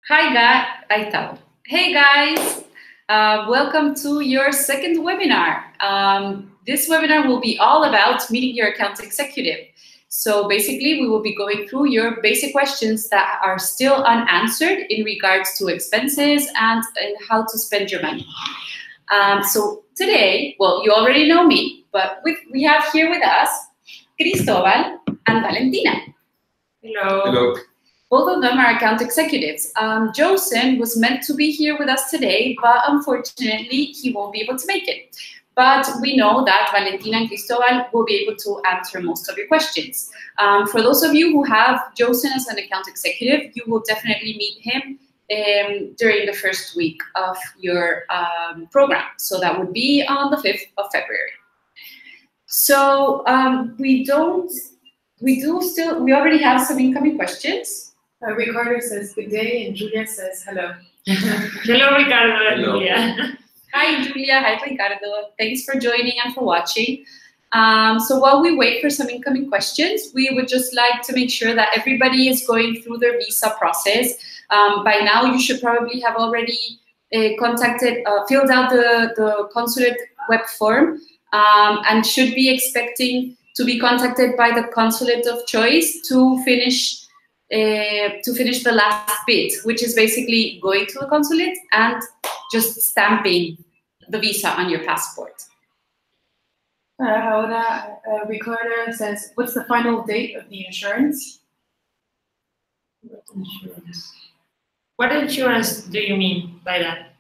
Hey guys, welcome to your second webinar. This webinar will be all about meeting your account executive. So basically, we will be going through your basic questions that are still unanswered in regards to expenses and how to spend your money. So today, well, you already know me, but we have here with us Cristobal and Valentina. Hello. Hello. Both of them are account executives. Joussen was meant to be here with us today, but unfortunately, he won't be able to make it. But we know that Valentina and Cristobal will be able to answer most of your questions. For those of you who have Joussen as an account executive, you will definitely meet him during the first week of your program. So that would be on the 5th of February. So we already have some incoming questions. Ricardo says good day and Julia says hello. Hello, Ricardo and Hello. Julia. Hi, Julia. Hi, Ricardo. Thanks for joining and for watching. So while we wait for some incoming questions, we would just like to make sure that everybody is going through their visa process. By now, you should probably have already filled out the consulate web form and should be expecting to be contacted by the consulate of choice to finish the last bit, which is basically going to the consulate and just stamping the visa on your passport. Ahora, Ricardo says, what's the final date of the insurance? What insurance do you mean by that?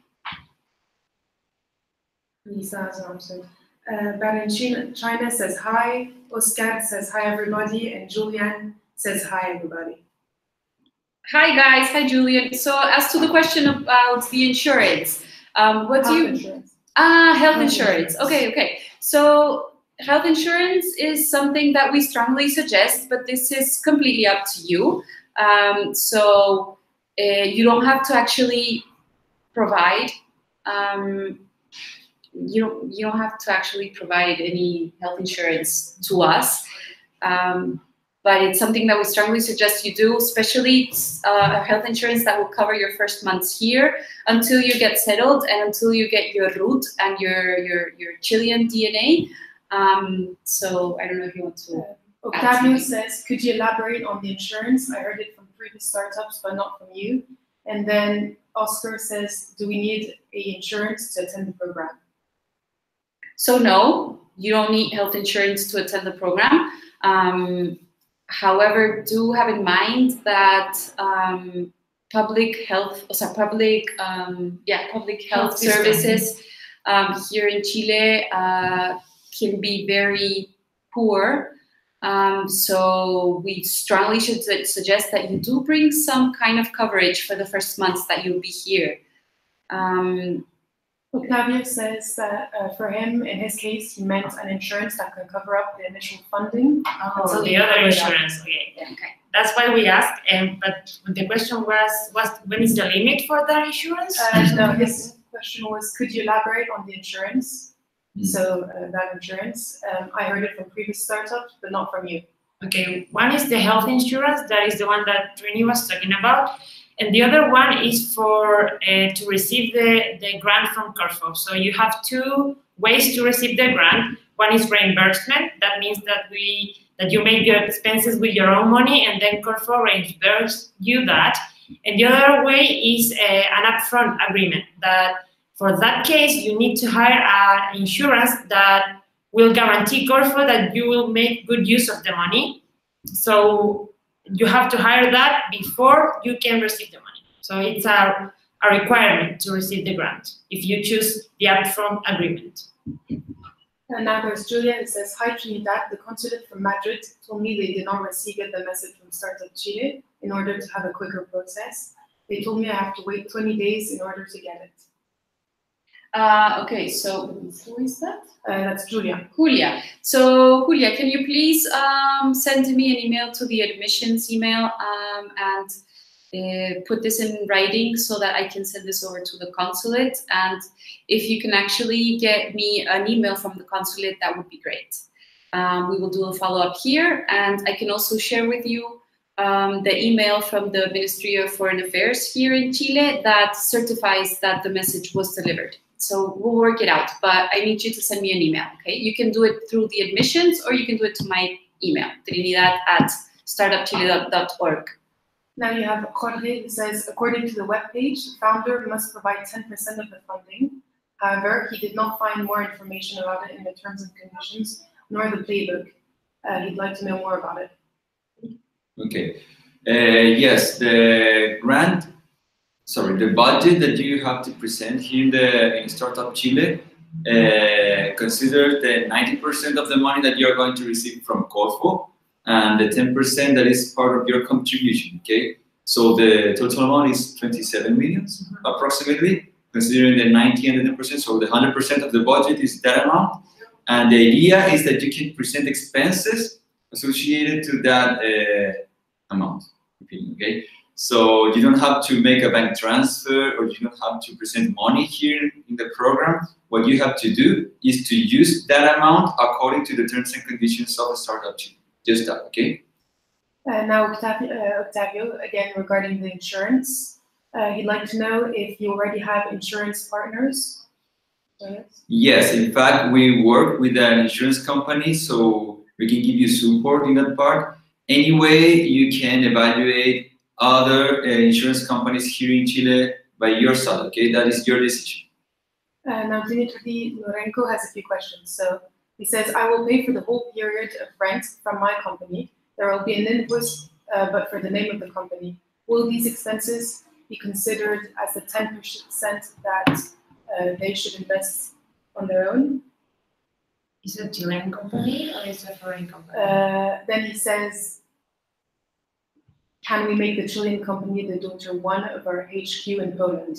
Lisa has answered. Valentina says hi. Oscar says hi everybody, and Julian says hi everybody. Hi guys, hi Julian. So as to the question about the insurance, Health insurance. Health insurance. Okay. So health insurance is something that we strongly suggest, but this is completely up to you. So you don't have to actually provide. You don't have to actually provide any health insurance to us. But it's something that we strongly suggest you do, especially health insurance that will cover your first months here until you get settled and until you get your root and your Chilean DNA. So I don't know if you want to. Octavio says, could you elaborate on the insurance? I heard it from previous startups, but not from you. And then Oscar says, do we need a insurance to attend the program? So no, you don't need health insurance to attend the program. However, do have in mind that public health services here in Chile can be very poor. So we strongly should suggest that you do bring some kind of coverage for the first months that you'll be here. Octavio says that for him, in his case, he meant an insurance that can cover up the initial funding. So the other insurance, okay. That's why we asked. But the question was when is the limit for that insurance? No, his question was, could you elaborate on the insurance? So that insurance, I heard it from previous startups, but not from you. Okay, one is the health insurance. That is the one that Trini was talking about. And the other one is for to receive the grant from Corfo. So you have two ways to receive the grant. One is reimbursement. That means that you make your expenses with your own money, and then Corfo reimburses you that. And the other way is an upfront agreement. That for that case, you need to hire an insurance that will guarantee Corfo that you will make good use of the money. So you have to hire that before you can receive the money. So it's a requirement to receive the grant if you choose the upfront agreement. And now there's Julia who says, hi Trinidad, the consulate from Madrid told me they did not receive the message from Startup Chile in order to have a quicker process. They told me I have to wait 20 days in order to get it. Okay, so who is that? That's Julia. Julia. So Julia, can you please send me an email to the admissions email and put this in writing so that I can send this over to the consulate. And if you can actually get me an email from the consulate, that would be great. We will do a follow-up here, and I can also share with you the email from the Ministry of Foreign Affairs here in Chile that certifies that the message was delivered. So we'll work it out, but I need you to send me an email, okay? You can do it through the admissions or you can do it to my email, trinidad@startupchile.org. Now you have Jorge who says, according to the webpage, the founder must provide 10% of the funding. However, he did not find more information about it in the terms and conditions, nor the playbook. He'd like to know more about it. Okay. Yes, the budget that you have to present here in Startup Chile, consider the 90% of the money that you are going to receive from Corfo, and the 10% that is part of your contribution, okay? So the total amount is 27 million, approximately, considering the 90 and the 10%, so the 100% of the budget is that amount. And the idea is that you can present expenses associated to that amount, okay? So you don't have to make a bank transfer or you don't have to present money here in the program. What you have to do is to use that amount according to the terms and conditions of a startup. Just that, okay? Now Octavio, again regarding the insurance, he'd like to know if you already have insurance partners. Yes, in fact, we work with an insurance company, so we can give you support in that part. Anyway, you can evaluate other insurance companies here in Chile by yourself, okay? That is your decision. Now Dimitri Lorenko has a few questions. So he says, I will pay for the whole period of rent from my company. There will be an invoice, but for the name of the company. Will these expenses be considered as the 10% that they should invest on their own? Is it a Chilean company or is it a foreign company? Then he says, can we make the Chilean company the daughter one of our HQ in Poland?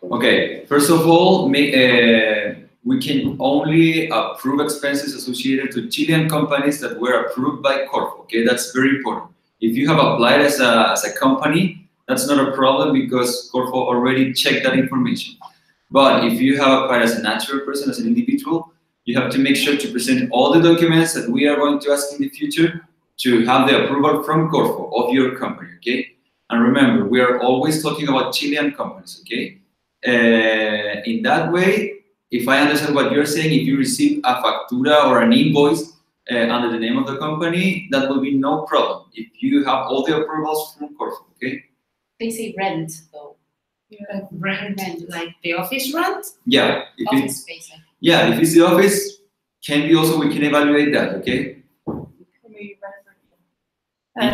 Okay, first of all, we can only approve expenses associated to Chilean companies that were approved by Corfo, okay? That's very important. If you have applied as a company, that's not a problem because Corfo already checked that information. But if you have applied as a natural person, as an individual, you have to make sure to present all the documents that we are going to ask in the future to have the approval from Corfo of your company, okay? And remember, we are always talking about Chilean companies, okay? In that way, if I understand what you're saying, if you receive a factura or an invoice under the name of the company, that will be no problem if you have all the approvals from Corfo, okay? They say rent, though. Rent, like the office rent? Yeah. Office space. Yeah, if it's the office, can be also, we can evaluate that, okay?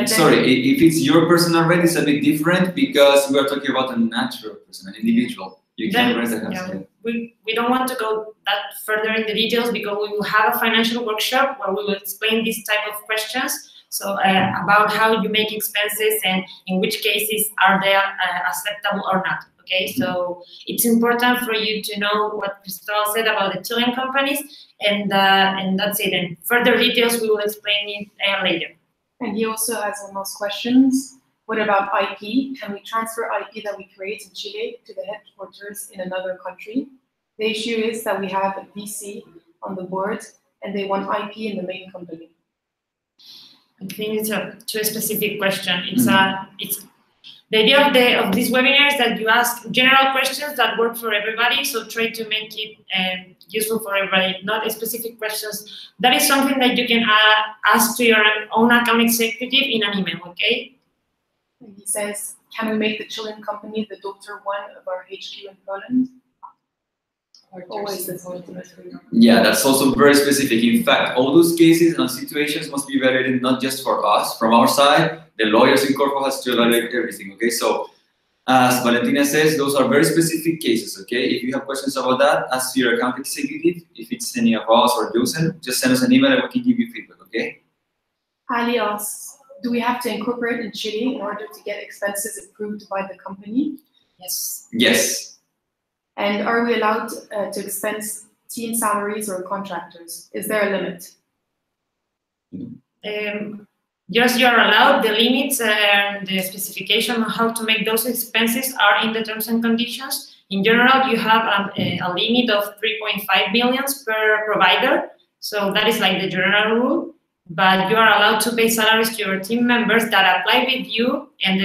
Sorry, if it's your personal rent, it's a bit different because we are talking about a natural person, an individual. You can rent a house. Yeah, we don't want to go that further in the details because we will have a financial workshop where we will explain this type of questions. So about how you make expenses and in which cases are they acceptable or not. Okay, so it's important for you to know what Cristobal said about the Chilean companies, and that's it. And further details we will explain it later. And he also has one last questions. What about IP? Can we transfer IP that we create in Chile to the headquarters in another country? The issue is that we have a VC on the board and they want IP in the main company. I think it's a too specific question. It's the idea of this webinar is that you ask general questions that work for everybody. So try to make it useful for everybody, not specific questions. That is something that you can ask to your own account executive in an email. Okay. And he says, can we make the Chilean company the daughter one of our HQ in Poland? Always the point. Yeah, that's also very specific. In fact, all those cases and situations must be evaluated not just for us, from our side, the lawyers in Corfo has to evaluate everything, okay? So, as Valentina says, those are very specific cases, okay? If you have questions about that, ask your account executive. If it's any of us or Joussen, just send us an email and we can give you feedback, okay? Ali asks, do we have to incorporate in Chile in order to get expenses approved by the company? Yes. Yes. And are we allowed to expense team salaries or contractors? Is there a limit? Yes, you're allowed. The limits and the specification on how to make those expenses are in the terms and conditions. In general, you have a limit of 3.5 million per provider. So that is like the general rule. but you are allowed to pay salaries to your team members that apply with you in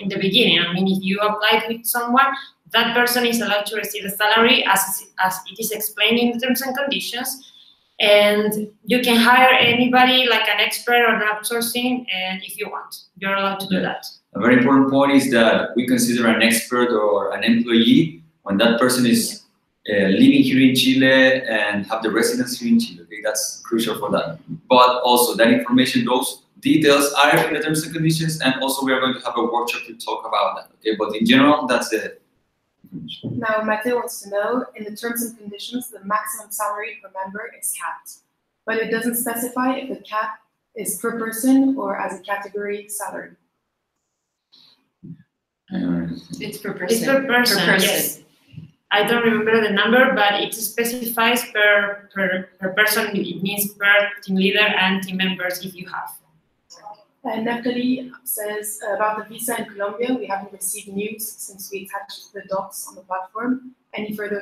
the beginning. I mean, if you applied with someone, that person is allowed to receive a salary as it is explained in the terms and conditions. And you can hire anybody, like an expert or an outsourcing, and if you want, you're allowed to do that. A very important point is that we consider an expert or an employee when that person is living here in Chile and have the residence here in Chile. Okay, that's crucial for that. But also that information, those details are in the terms and conditions, and also we are going to have a workshop to talk about that. Okay, but in general, that's the information. Now, Mateo wants to know, in the terms and conditions, the maximum salary per member is capped, but it doesn't specify if the cap is per person or as a category salary. It's per person. It's per person, yes. I don't remember the number, but it specifies per person. It means per team leader and team members if you have. Neftali says about the visa in Colombia, we haven't received news since we attached the docs on the platform. Any further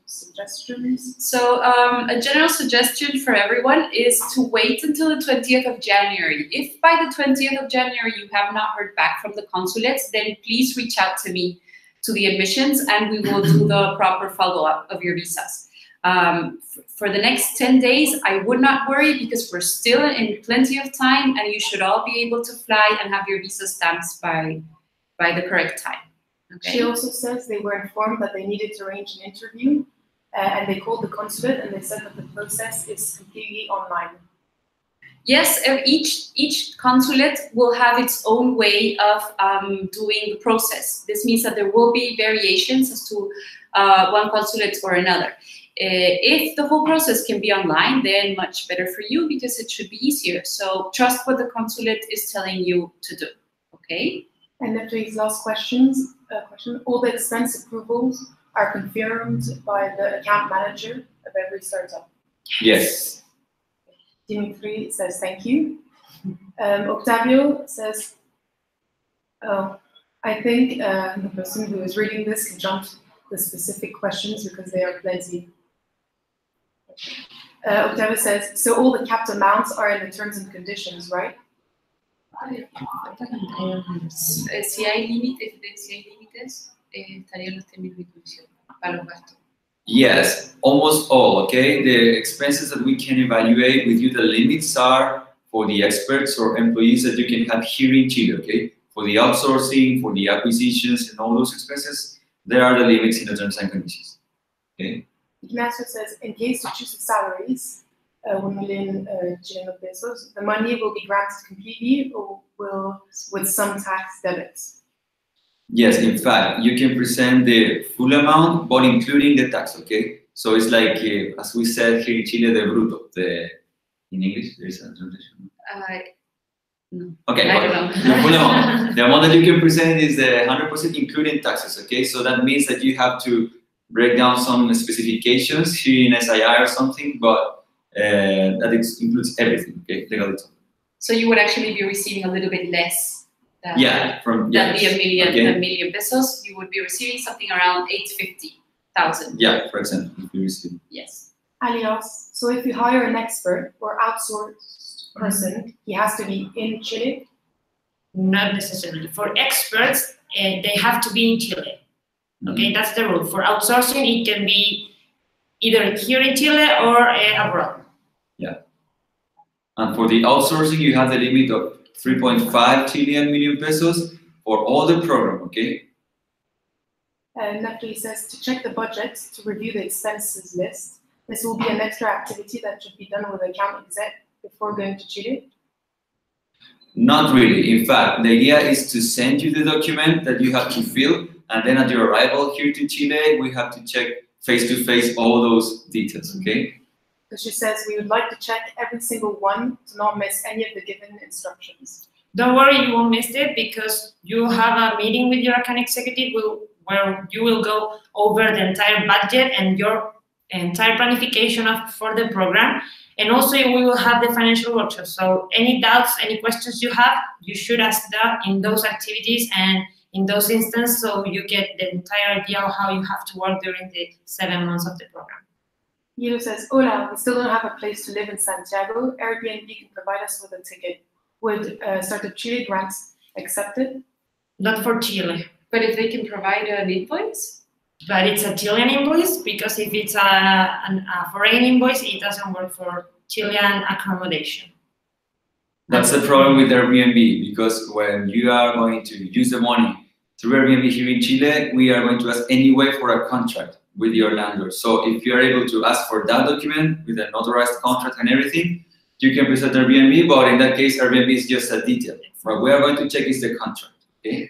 suggestions? So a general suggestion for everyone is to wait until the 20th of January. If by the 20th of January you have not heard back from the consulates, then please reach out to me, to the admissions, and we will do the proper follow-up of your visas. For the next 10 days, I would not worry because we're still in plenty of time and you should all be able to fly and have your visa stamps by the correct time. Okay. She also says they were informed that they needed to arrange an interview and they called the consulate and they said that the process is completely online. Yes, each consulate will have its own way of doing the process. This means that there will be variations as to one consulate or another. If the whole process can be online, then much better for you because it should be easier. So trust what the consulate is telling you to do, okay? And then these last question, all the expense approvals are confirmed by the account manager of every startup. Yes. Dimitri says thank you. Octavio says, I think the person who is reading this can jump the specific questions because there are plenty. Octavio says, so all the capped amounts are in the terms and conditions, right? Si hay límites, estarían los términos y condiciones para los gastos. Yes, almost all, okay? The expenses that we can evaluate with you, the limits are for the experts or employees that you can have here in Chile, okay? For the outsourcing, for the acquisitions, and all those expenses, there are the limits in the terms and conditions, okay? Ignacio says, in case you choose the salaries, 1 million Chilean pesos, the money will be granted completely or will with some tax debits? Yes, in fact, you can present the full amount, but including the tax, okay? So it's like, as we said here in Chile, the bruto. In English, there is a translation. No. Okay, I don't know. The full amount. The amount that you can present is the 100% including taxes, okay? So that means that you have to break down some specifications here in SII or something, but that includes everything, okay? Legally. So you would actually be receiving a little bit less. Than the a million pesos, you would be receiving something around 850,000. Yeah, for example, if you receive. Yes. Alias, so if you hire an expert or outsourced person, he has to be in Chile? Not necessarily. For experts, they have to be in Chile. Okay, that's the rule. For outsourcing, it can be either here in Chile or abroad. Yeah. And for the outsourcing, you have the limit of 3.5 million pesos for all the program, okay? Natalie says to check the budget to review the expenses list. This will be an extra activity that should be done with account exec before going to Chile. Not really. In fact, the idea is to send you the document that you have to fill, and then at your arrival here to Chile, we have to check face-to-face all those details, okay? So she says we would like to check every single one to not miss any of the given instructions. Don't worry, you won't miss it because you have a meeting with your account executive where you will go over the entire budget and your entire planification for the program. And also we will have the financial workshop. So any doubts, any questions you have, you should ask that in those activities and in those instances so you get the entire idea of how you have to work during the 7 months of the program. Guido says, hola, we still don't have a place to live in Santiago. Airbnb can provide us with a ticket. Would Startup Chile grants accept it? Not for Chile. But if they can provide an invoice? But it's a Chilean invoice, because if it's a foreign invoice, it doesn't work for Chilean accommodation. That's the problem with Airbnb, because when you are going to use the money through Airbnb here in Chile, we are going to ask anyway for a contract with your landlord. So if you are able to ask for that document with a notarized contract and everything, you can present Airbnb, but in that case, Airbnb is just a detail. What we are going to check is the contract, okay?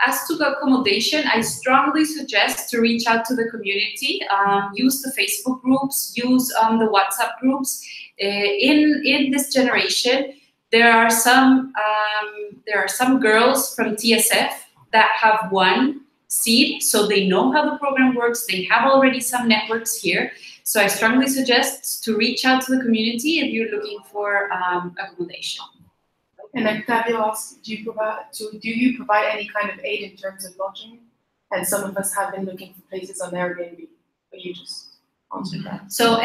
As to the accommodation, I strongly suggest to reach out to the community, use the Facebook groups, use the WhatsApp groups. In this generation, there are some girls from TSF that have won seed, so they know how the program works. They have already some networks here. So I strongly suggest to reach out to the community if you're looking for accommodation. And Octavio asks, do you provide any kind of aid in terms of lodging? And some of us have been looking for places on Airbnb, but you just answered that. So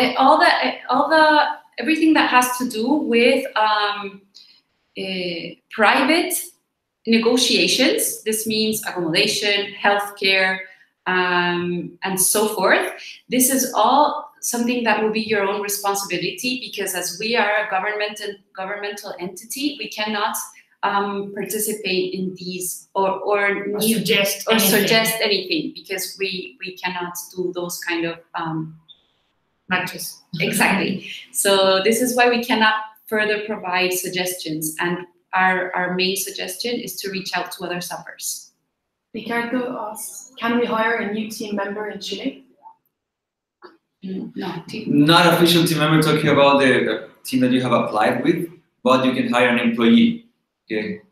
everything that has to do with private negotiations. This means accommodation, healthcare, and so forth. This is all something that will be your own responsibility, because as we are a governmental entity, we cannot participate in these or suggest anything, because we cannot do those kind of matches. Exactly. So this is why we cannot further provide suggestions, and our main suggestion is to reach out to other suppers. Ricardo asks, can we hire a new team member in Chile? No. Not official team member, talking about the team that you have applied with, but you can hire an employee. Okay,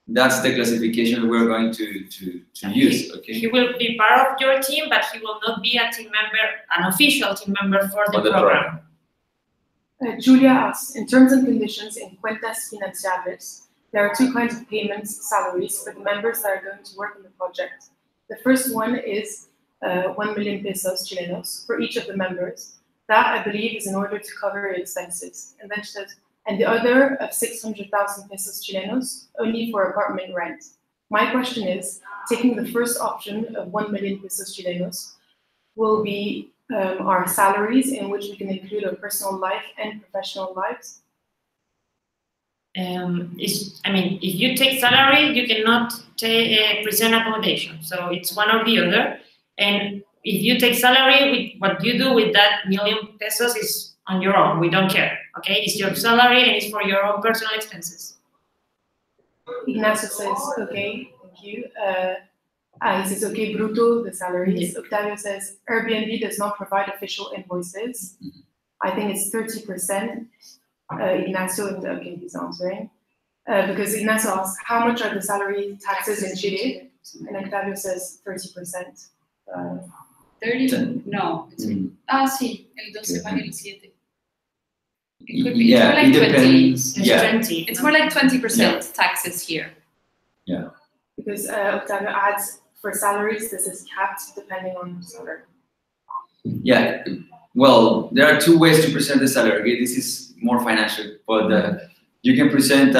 that's the classification we're going to use. Okay, he will be part of your team, but he will not be a team member, an official team member for the program. Julia asks, in terms and conditions in cuentas financiables, there are two kinds of payments, salaries for the members that are going to work in the project. The first one is 1 million pesos chilenos for each of the members. That, I believe, is in order to cover expenses. And then she says, and the other of 600,000 pesos chilenos only for apartment rent. My question is, taking the first option of 1 million pesos chilenos will be our salaries, in which we can include our personal life and professional lives. If you take salary, you cannot present accommodation. So it's one or the other. And if you take salary, what you do with that million pesos is on your own. We don't care. Okay, it's your salary and it's for your own personal expenses. Ignacio says, okay, thank you. He says, okay, bruto, the salaries. Yeah. Octavio says, Airbnb does not provide official invoices. I think it's 30%. Ignacio, okay, he's answering. Because Ignacio asks, how much are the salary taxes in Chile? And Octavio says 30%. 30? No. Sí, el 12 paga el 7. It could be. Yeah, it's more like 20. Yeah. 20. It's more like 20% taxes here. Yeah. Because Octavio adds, for salaries, this is capped depending on the salary. Yeah. Well, there are two ways to present the salary. Okay? This is more financial, but you can present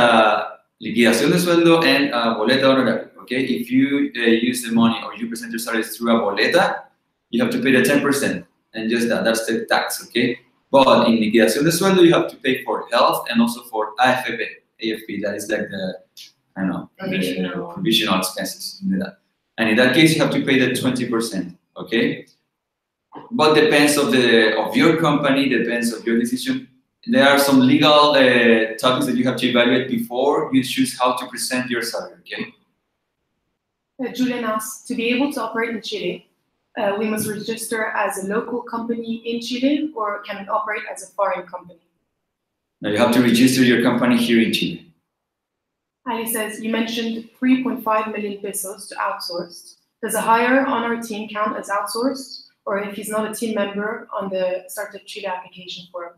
liquidación de sueldo and boleta honoraria. Okay, if you use the money or you present your salaries through a boleta, you have to pay the 10%, and just that's the tax. Okay, but in liquidación de sueldo, you have to pay for health and also for AFP. That is like the provisional expenses. And in that case, you have to pay the 20%. Okay. But depends of your company, depends of your decision. There are some legal topics that you have to evaluate before you choose how to present your salary. Okay. Julian asks, to be able to operate in Chile, we must register as a local company in Chile, or can it operate as a foreign company? Now you have to register your company here in Chile. Ali says, you mentioned 3.5 million pesos to outsourced. Does a hire on our team count as outsourced? Or if he's not a team member on the Startup Chile application form?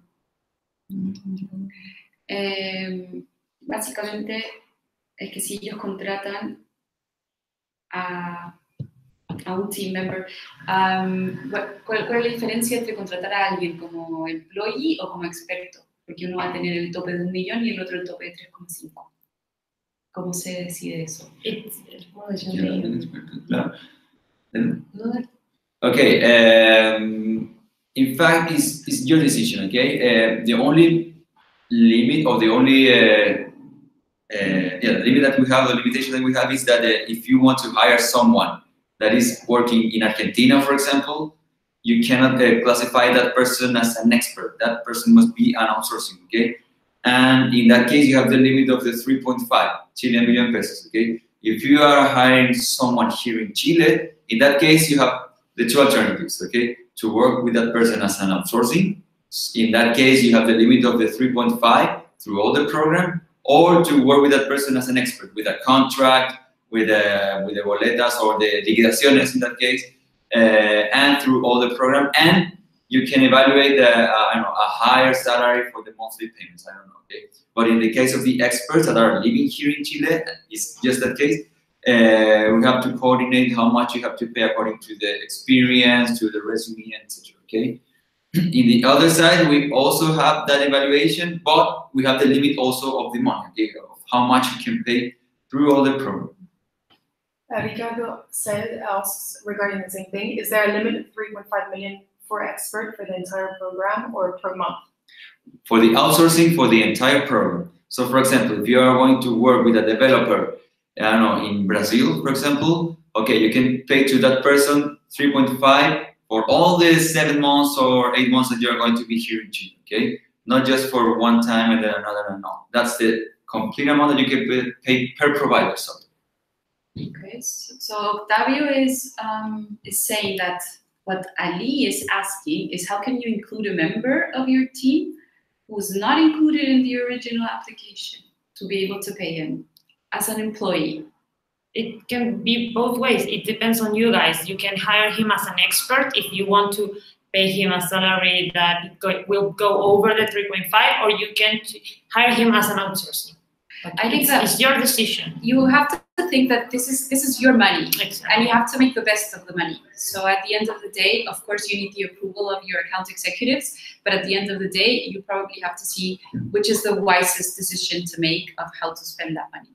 Básicamente es que si ellos contratan a a un team member. ¿Cuál es la diferencia entre contratar a alguien como employee o como experto? Porque uno va a tener el tope de 1 millón y el otro el tope de 3,5. ¿Cómo se decide eso? Okay, in fact, it's your decision, okay? The only limit or the only the limit that we have, the limitation that we have is that if you want to hire someone that is working in Argentina, for example, you cannot classify that person as an expert. That person must be an outsourcing, okay? And in that case, you have the limit of the 3.5 Chilean million pesos, okay? If you are hiring someone here in Chile, in that case, you have the two alternatives, okay? To work with that person as an outsourcing. In that case, you have the limit of the 3.5 through all the program, or to work with that person as an expert, with a contract, with the boletas or the liquidaciones in that case, and through all the program. And you can evaluate a higher salary for the monthly payments. I don't know, okay? But in the case of the experts that are living here in Chile, it's just that case. We have to coordinate how much you have to pay according to the experience, to the resume, etc. Okay. In the other side, we also have that evaluation, but we have the limit also of the money, okay, of how much you can pay through all the program. Ricardo asks regarding the same thing: is there a limit of 3.5 million for expert for the entire program or per month? For the outsourcing, for the entire program. So, for example, if you are going to work with a developer, I don't know, in Brazil, for example, okay, you can pay to that person 3.5 for all the 7 months or 8 months that you're going to be here in Chile, okay? Not just for one time and then another, no. That's the complete amount that you can pay per provider. So. Okay, so Octavio is saying that what Ali is asking is how can you include a member of your team who's not included in the original application to be able to pay him as an employee? It can be both ways. It depends on you guys. You can hire him as an expert if you want to pay him a salary that will go over the 3.5, or you can hire him as an outsourcing. I think that it's your decision. You have to think that this is your money, exactly. And you have to make the best of the money. So at the end of the day, of course, you need the approval of your account executives, but at the end of the day, you probably have to see which is the wisest decision to make of how to spend that money.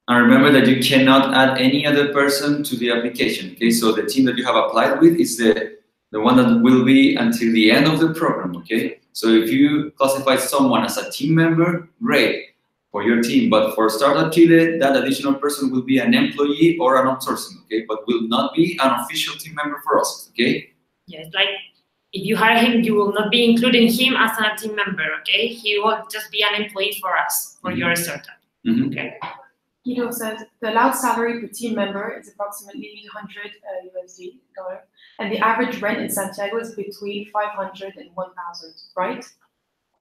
And remember that you cannot add any other person to the application, okay? So the team that you have applied with is the one that will be until the end of the program, okay? So if you classify someone as a team member, great for your team, but for Startup Chile, that additional person will be an employee or an outsourcing, okay? But will not be an official team member for us, okay? Yes, like if you hire him, you will not be including him as a team member, okay? He will just be an employee for us, for your startup, okay? Guido says the allowed salary per team member is approximately $800 USD, and the average rent in Santiago is between 500 and 1,000, right?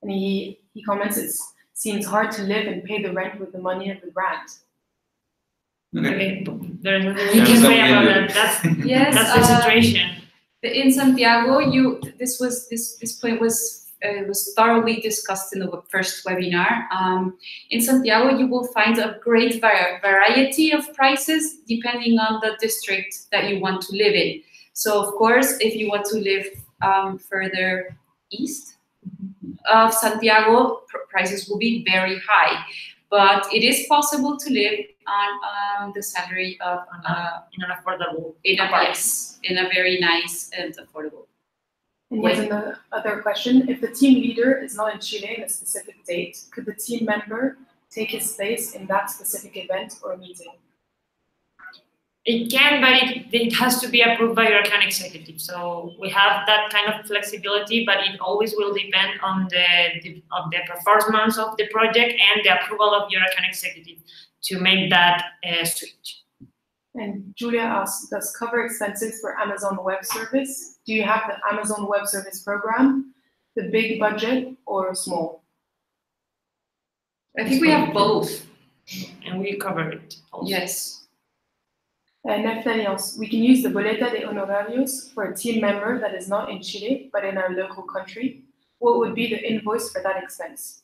And he comments it seems hard to live and pay the rent with the money of the grant. Okay, there's nothing we can say about that. That's the situation. In Santiago, this point was thoroughly discussed in the first webinar. In Santiago, you will find a great variety of prices depending on the district that you want to live in. So, of course, if you want to live further east of Santiago, prices will be very high. But it is possible to live on the salary of in an affordable in a very nice and affordable. And here's another question. If the team leader is not in Chile in a specific date, could the team member take his place in that specific event or meeting? It can, but it has to be approved by your account executive. So we have that kind of flexibility, but it always will depend on the performance of the project and the approval of your account executive to make that switch. And Julia asks, does cover expenses for Amazon Web Service? Do you have the Amazon Web Service program, the big budget or small? I think we have both. And we cover it also. Yes. And nothing else. We can use the boleta de honorarios for a team member that is not in Chile, but in our local country. What would be the invoice for that expense?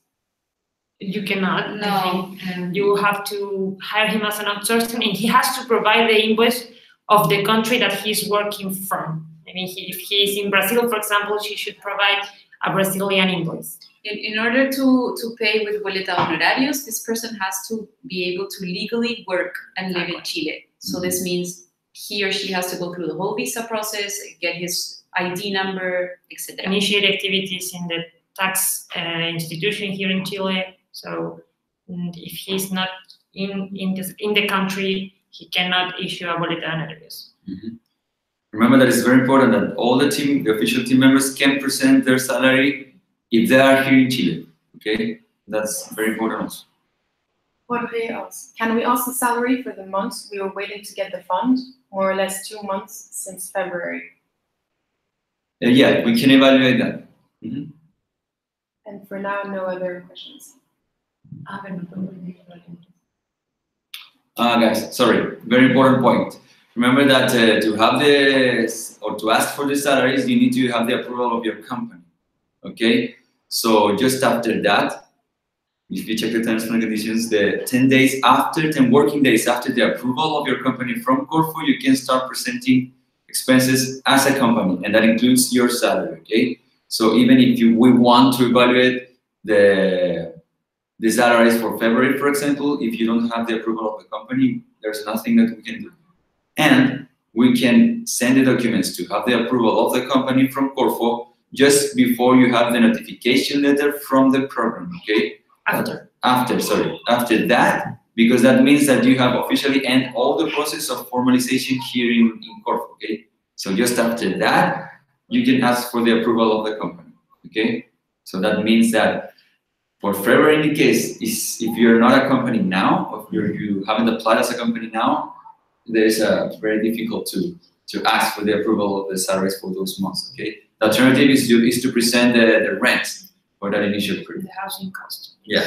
You cannot. No. You have to hire him as an outsourcing, and he has to provide the invoice of the country that he's working from. I mean, if he's in Brazil, for example, she should provide a Brazilian invoice. In order to pay with boleta honorarios, this person has to be able to legally work and live in Chile. So this means he or she has to go through the whole visa process, get his ID number, etc. Initiate activities in the tax institution here in Chile. So if he's not in the country, he cannot issue a boleta honorarios. Remember that it's very important that all the official team members can present their salary if they are here in Chile. Okay, that's very important also. Jorge asks, can we ask the salary for the months we were waiting to get the fund, more or less 2 months since February? Yeah, we can evaluate that. And for now, no other questions. Guys, sorry, very important point. Remember that to have this or to ask for the salaries, you need to have the approval of your company. Okay, so just after that, if you check the terms and conditions, the 10 working days after the approval of your company from Corfo, you can start presenting expenses as a company, and that includes your salary. Okay, so even if we want to evaluate the salaries for February, for example, if you don't have the approval of the company, there's nothing that we can do. And we can send the documents to have the approval of the company from Corfo just before you have the notification letter from the program, okay? After that, because that means that you have officially ended all the process of formalization here in Corfo, okay? So just after that, you can ask for the approval of the company, okay? So that means that for February, in the case, if you're not a company now, or you haven't applied as a company now, there's very difficult to ask for the approval of the salaries for those months, okay? The alternative is to present the rent for that initial period. The housing cost. Yeah.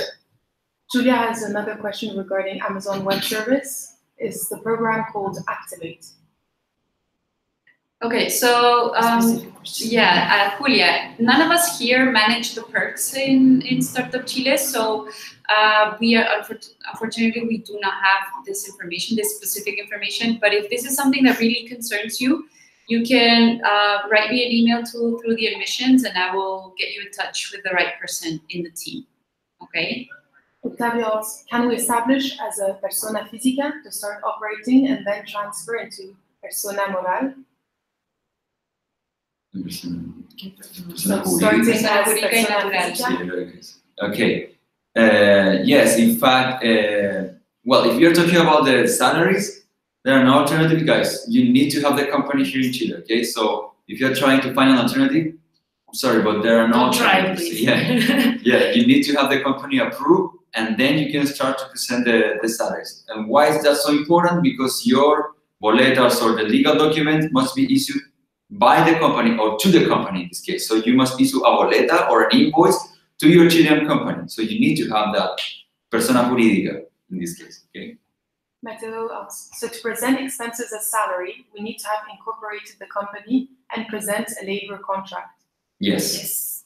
Julia has another question regarding Amazon Web Service. Is the program called Activate? Okay, so Julia, none of us here manage the perks in Startup Chile, so unfortunately we do not have this specific information. But if this is something that really concerns you, you can write me an email through the admissions, and I will get you in touch with the right person in the team. Okay. Octavio asks, can we establish as a persona física to start operating and then transfer into persona moral? So starting as persona física. Okay. Yes, in fact, well, if you're talking about the salaries, there are no alternative, guys. You need to have the company here in Chile, okay? So if you're trying to find an alternative, I'm sorry, but there are no alternatives. Yeah, you need to have the company approved, and then you can start to present the salaries. And why is that so important? Because your boletas or the legal document must be issued by the company or to the company in this case. So you must issue a boleta or an invoice to your Chilean company. So you need to have that persona jurídica in this case, okay? Mateo asks, so to present expenses as salary, we need to have incorporated the company and present a labor contract. Yes.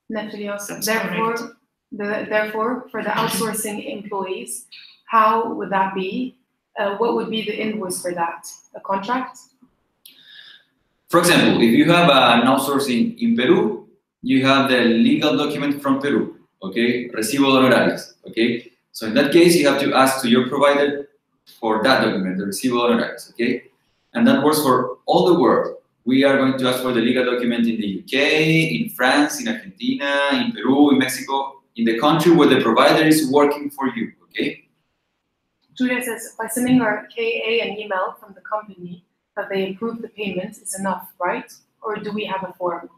Natalie asks, therefore, for the outsourcing employees, how would that be? What would be the invoice for that? A contract? For example, if you have an outsourcing in Peru, you have the legal document from Peru, okay? Recibo de honorarios, okay? So in that case, you have to ask to your provider for that document, the recibo de honorarios, okay? And that works for all the world. We are going to ask for the legal document in the UK, in France, in Argentina, in Peru, in Mexico, in the country where the provider is working for you, okay? Julia says, by sending our KA an email from the company that they approve the payment is enough, right? Or do we have a form?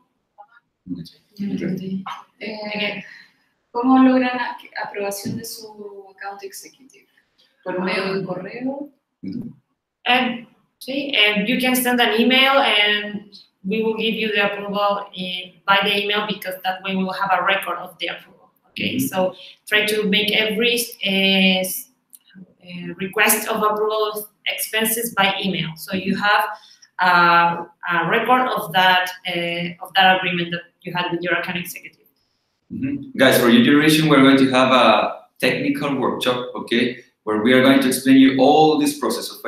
¿Cómo logran aprobación de su account executive? ¿Por medio de correo? And you can send an email and we will give you the approval by the email, because that way we will have a record of the approval. Okay, so try to make every request of approval of expenses by email. So you have a record of that agreement that you had with your account executive. Guys, for your duration, we're going to have a technical workshop, okay? where we are going to explain you all this process of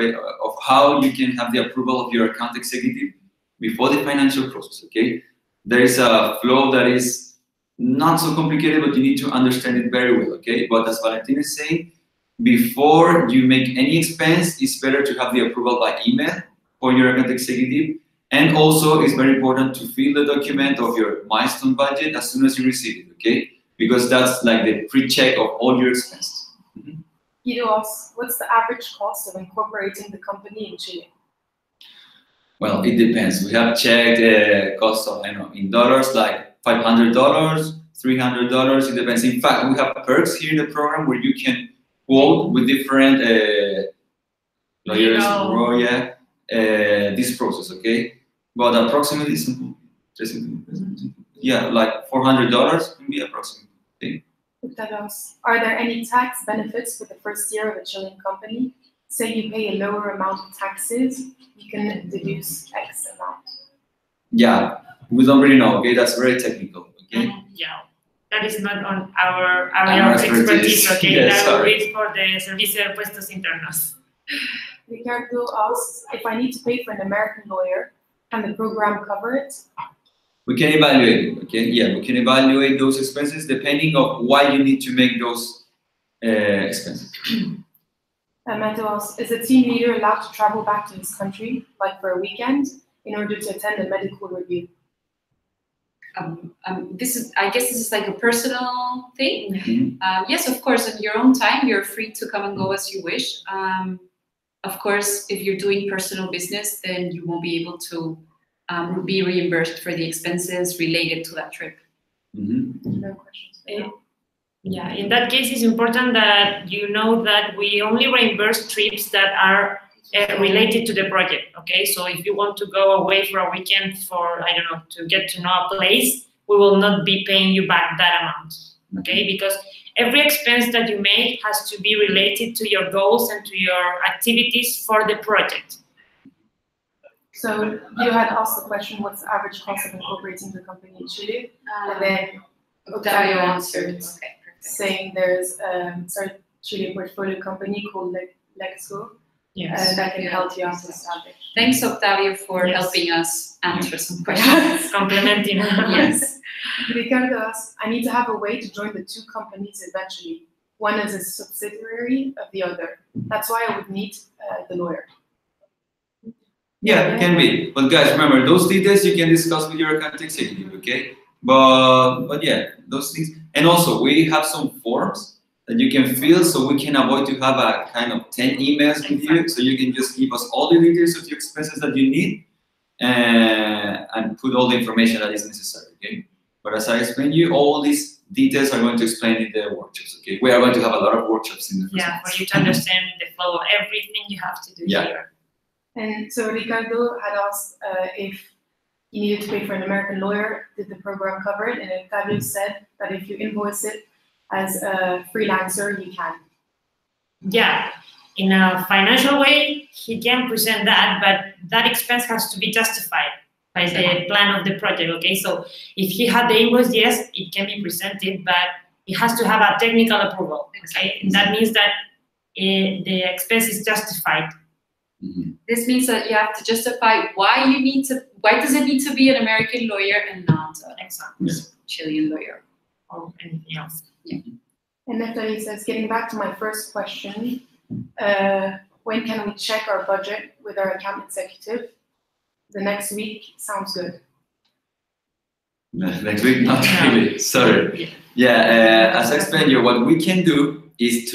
how you can have the approval of your account executive before the financial process, okay? There is a flow that is not so complicated, but you need to understand it very well, okay? But as Valentina is saying, before you make any expense, it's better to have the approval by email for your account executive. And also, it's very important to fill the document of your milestone budget as soon as you receive it, okay? Because that's like the pre-check of all your expenses. Guido asks, what's the average cost of incorporating the company in Chile? Well, it depends. We have checked costs of, in dollars, like $500, $300. It depends. In fact, we have perks here in the program where you can quote with different lawyers, this process, okay? But approximately, yeah, like $400 can be approximately. Okay? Are there any tax benefits for the first year of a Chilean company? Say you pay a lower amount of taxes, you can deduce X amount. Yeah, we don't really know, okay? That's very technical, okay? Yeah, that is not on our expertise, okay? Yes, that is for the Servicio de Puestos Internos. Ricardo asks, if I need to pay for an American lawyer, can the program cover it? We can evaluate it, okay? Yeah, we can evaluate those expenses depending on why you need to make those expenses. Mato asks, is a team leader allowed to travel back to his country, like for a weekend, in order to attend a medical review? I guess this is like a personal thing. Yes, of course, in your own time, you're free to come and go as you wish. Of course, if you're doing personal business, then you won't be able to be reimbursed for the expenses related to that trip. No questions. Yeah, in that case, it's important that you know that we only reimburse trips that are related to the project, okay? So if you want to go away for a weekend for, I don't know, to get to know a place, we will not be paying you back that amount, okay? Because every expense that you make has to be related to your goals and to your activities for the project. So you had asked the question, what's the average cost of incorporating the company in Chile? And then Octavio answered. Okay, saying there's a Chile portfolio company called Lexo that can help you out to establish. Thanks, Octavio, for helping us answer some questions. Complimenting. Yes. Ricardo asks, I need to have a way to join the two companies eventually. One is a subsidiary of the other. That's why I would need the lawyer. Yeah, it can be. But guys, remember, those details you can discuss with your account executive, okay? But yeah, those things. And also, we have some forms that you can fill so we can avoid to have a kind of 10 emails with you. So you can just give us all the details of your expenses that you need and put all the information that is necessary, okay? But as I explained you, all these details are going to explain in the workshops, okay? We are going to have a lot of workshops in the first for you to understand the flow of everything you have to do here. And so Ricardo had asked if you needed to pay for an American lawyer, did the program cover it? And Octavio said that if you invoice it as a freelancer, you can. Yeah, in a financial way, he can present that, but that expense has to be justified by the plan of the project, okay? So if he had the invoice, yes, it can be presented, but it has to have a technical approval, okay? And that means that the expense is justified. This means that you have to justify why does it need to be an American lawyer and not a Chilean lawyer or anything else. Yeah. And Natalie says, getting back to my first question, when can we check our budget with our account executive? The next week sounds good. Next week, not really. Sorry. As I explained you, what we can do is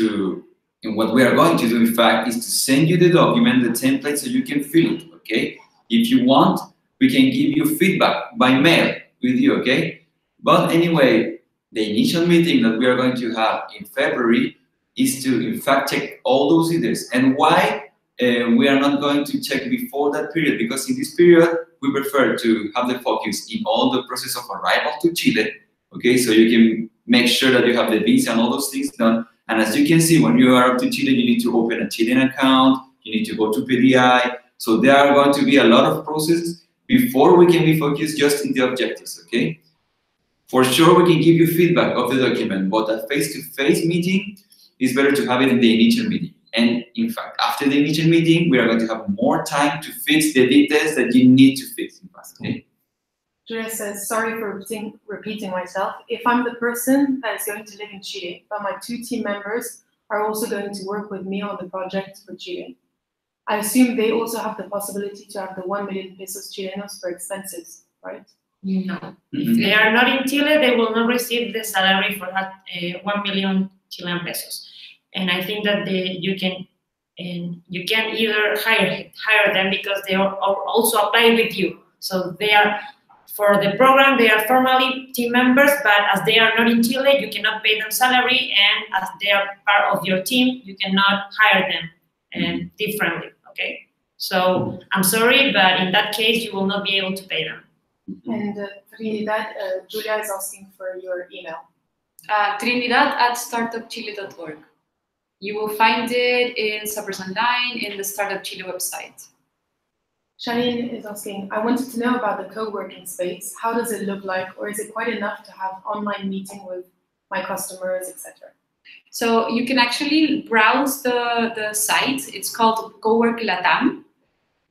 and what we are going to do, in fact, is to send you the document, the template, so you can fill it, okay? If you want, we can give you feedback by mail with you, okay? But anyway, the initial meeting that we are going to have in February is to, in fact, check all those details. And why we are not going to check before that period? Because in this period, we prefer to have the focus in all the process of arrival to Chile, okay? So you can make sure that you have the visa and all those things done. And as you can see, when you are up to Chile, you need to open a Chilean account, you need to go to PDI. So there are going to be a lot of processes before we can be focused just in the objectives, okay? For sure, we can give you feedback of the document, but a face-to-face meeting, it's better to have it in the initial meeting. And in fact, after the initial meeting, we are going to have more time to fix the details that you need to fix in past, okay? Julia says, sorry for repeating myself. If I'm the person that is going to live in Chile, but my 2 team members are also going to work with me on the project for Chile, I assume they also have the possibility to have the 1 million pesos Chilenos for expenses, right? No. If they are not in Chile, they will not receive the salary for that 1 million Chilean pesos. And I think that you can either hire them because they are also applying with you. So they are, for the program, they are formally team members, but as they are not in Chile, you cannot pay them salary, and as they are part of your team, you cannot hire them differently, okay? So I'm sorry, but in that case, you will not be able to pay them. And Trinidad, Julia is asking for your email. Trinidad@startupchile.org. You will find it in Subbers Online in the Startup Chile website. Shanine is asking, I wanted to know about the co-working space. How does it look like, or is it quite enough to have online meeting with my customers, etc.? So you can actually browse the site. It's called Cowork Latam,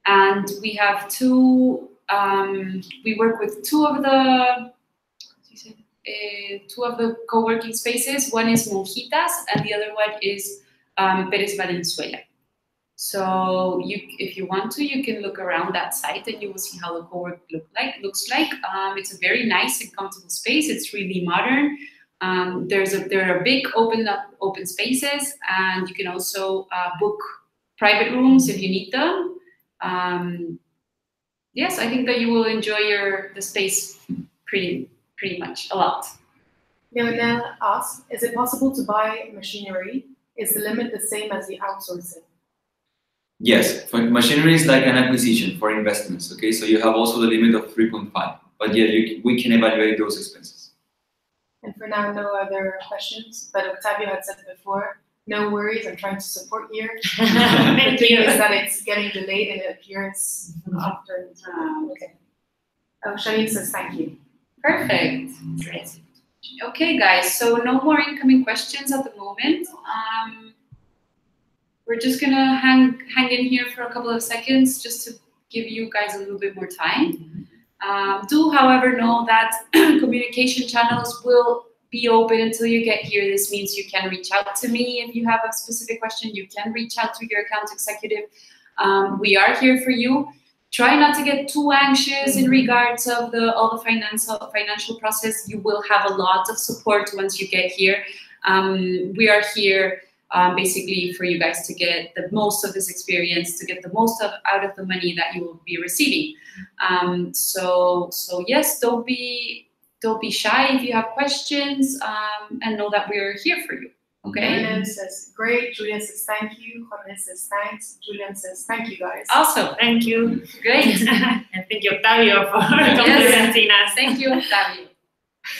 and we have we work with two of the co-working spaces. One is Monjitas, and the other one is Pérez Valenzuela. So if you want to, you can look around that site and you will see how the co-work looks like. It's a very nice and comfortable space. It's really modern. There are big open spaces, and you can also book private rooms if you need them. Yes, I think that you will enjoy the space pretty much a lot. Leonel asks, is it possible to buy machinery? Is the limit the same as the outsourcing? Yes, for machinery is like an acquisition for investments, okay? So you have also the limit of 3.5, but yeah, we can evaluate those expenses. And for now, no other questions, but Octavio had said before, no worries, I'm trying to support here. Thank you. Is that it's getting delayed and it appears after. Okay. Oh, Shanine says thank you. Perfect. Great. Okay, guys, so no more incoming questions at the moment. We're just gonna hang in here for a couple of seconds just to give you guys a little bit more time. Do, however, know that communication channels will be open until you get here. This means you can reach out to me if you have a specific question. You can reach out to your account executive. We are here for you. Try not to get too anxious in regards of all the financial process. You will have a lot of support once you get here. We are here basically for you guys to get the most of this experience, to get the most out of the money that you will be receiving. So yes, don't be shy if you have questions, and know that we're here for you. Okay. Julian says great. Julian says thank you. Jorge says thanks. Julian says thank you, guys. Awesome. Thank you. Great. And thank you, Octavio, for complimenting us. Thank you, Octavio.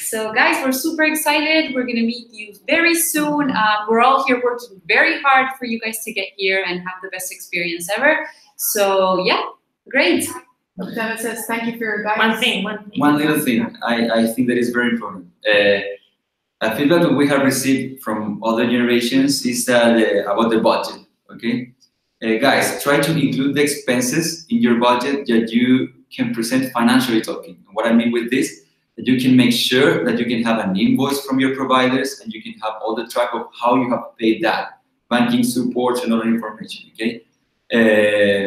So guys, we're super excited. We're gonna meet you very soon. We're all here working very hard for you guys to get here and have the best experience ever. So yeah, great. Octavio says thank you for your guidance. One little thing I think that is very important. A feedback that we have received from other generations is that about the budget, okay? Guys, try to include the expenses in your budget that you can present financially talking. And what I mean with this, that you can make sure that you can have an invoice from your providers and you can have all the track of how you have paid that, banking support and other information, okay?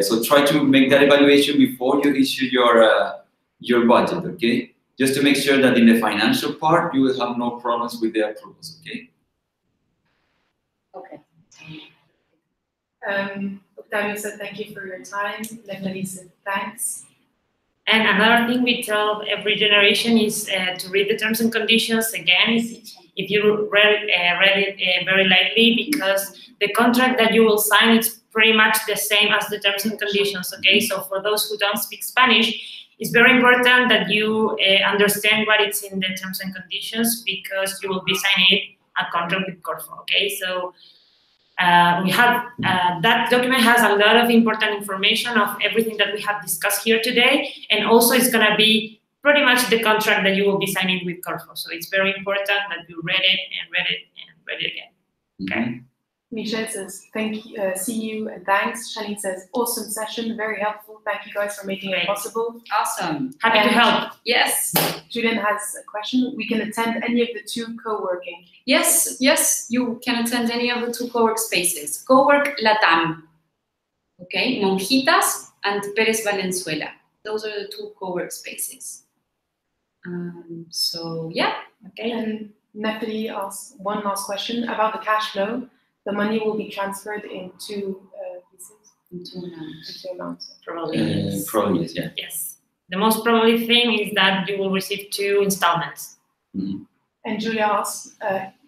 So try to make that evaluation before you issue your budget, okay? Just to make sure that in the financial part, you will have no problems with the approvals, okay? Okay. Octavio said thank you for your time. Lefnari said thanks. And another thing we tell every generation is to read the terms and conditions again. If you read it very lightly, because the contract that you will sign is pretty much the same as the terms and conditions, okay? So for those who don't speak Spanish, it's very important that you understand what is in the terms and conditions, because you will be signing a contract with Corfo, okay? So we have, that document has a lot of important information of everything that we have discussed here today, and also it's gonna be pretty much the contract that you will be signing with Corfo. So it's very important that you read it and read it and read it again, okay? Michelle says, thank you, see you and thanks. Shanine says, awesome session, very helpful. Thank you guys for making it possible. Awesome. Happy to help. Yes. Julian has a question. We can attend any of the 2 co-working. Yes, yes, you can attend any of the 2 co-work spaces. Co-work Latam, okay? Monjitas and Pérez Valenzuela. Those are the 2 co-work spaces. So, yeah, okay. And Nefertiti asks one last question about the cash flow. The money will be transferred in 2 pieces? In 2 amounts. 2 amounts. Probably. Yes. Probably, yes, yeah. Yes. The most probably thing is that you will receive 2 installments. Mm-hmm. And Julia asks,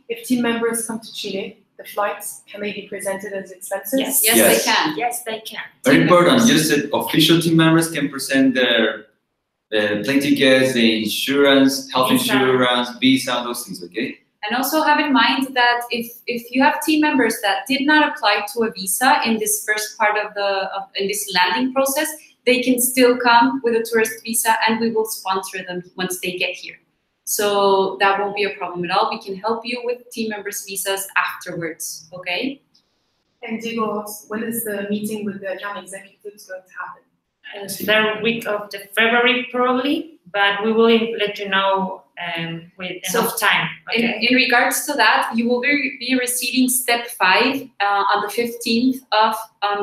if team members come to Chile, the flights, can they be presented as expenses? Yes. Yes, Yes. they can. Yes, they can. Very important. Just that official team members can present their plane tickets, the insurance, health Visa. insurance, visa, those things. Okay. And also have in mind that if you have team members that did not apply to a visa in this first part of in this landing process, they can still come with a tourist visa and we will sponsor them once they get here. So that won't be a problem at all. We can help you with team members' visas afterwards, okay? And Diego asks, when is the meeting with the account executives going to happen? Third week of the February probably, but we will let you know with enough time. Okay? In regards to that, you will be receiving step 5 on the 15th of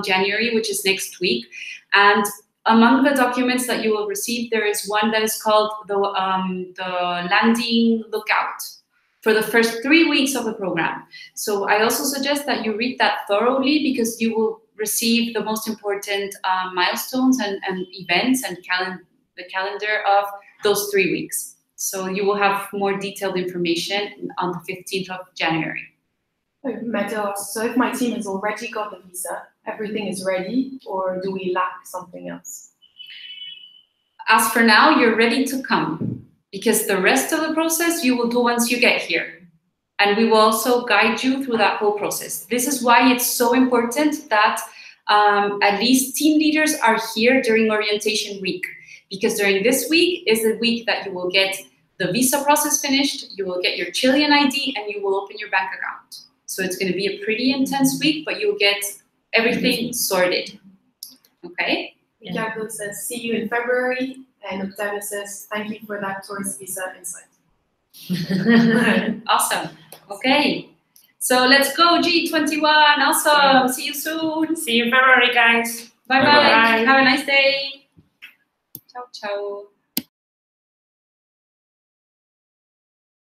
January, which is next week. And among the documents that you will receive, there is one that is called the landing lookout for the first 3 weeks of the program. So I also suggest that you read that thoroughly because you will receive the most important milestones and events and the calendar of those 3 weeks. So you will have more detailed information on the 15th of January. Mateo asks, so if my team has already got the visa, everything is ready, or do we lack something else? As for now, you're ready to come because the rest of the process you will do once you get here. And we will also guide you through that whole process. This is why it's so important that at least team leaders are here during orientation week, because during this week is the week that you will get the visa process finished, you will get your Chilean ID, and you will open your bank account. So it's going to be a pretty intense week, but you'll get everything sorted. Okay? Ricardo says, see you in February. And Octavio says, thank you for that tourist visa insight. Awesome. Okay. So let's go, G21. Awesome. See you soon. See you in February, guys. Bye-bye. Bye-bye. Have a nice day. Ciao, ciao.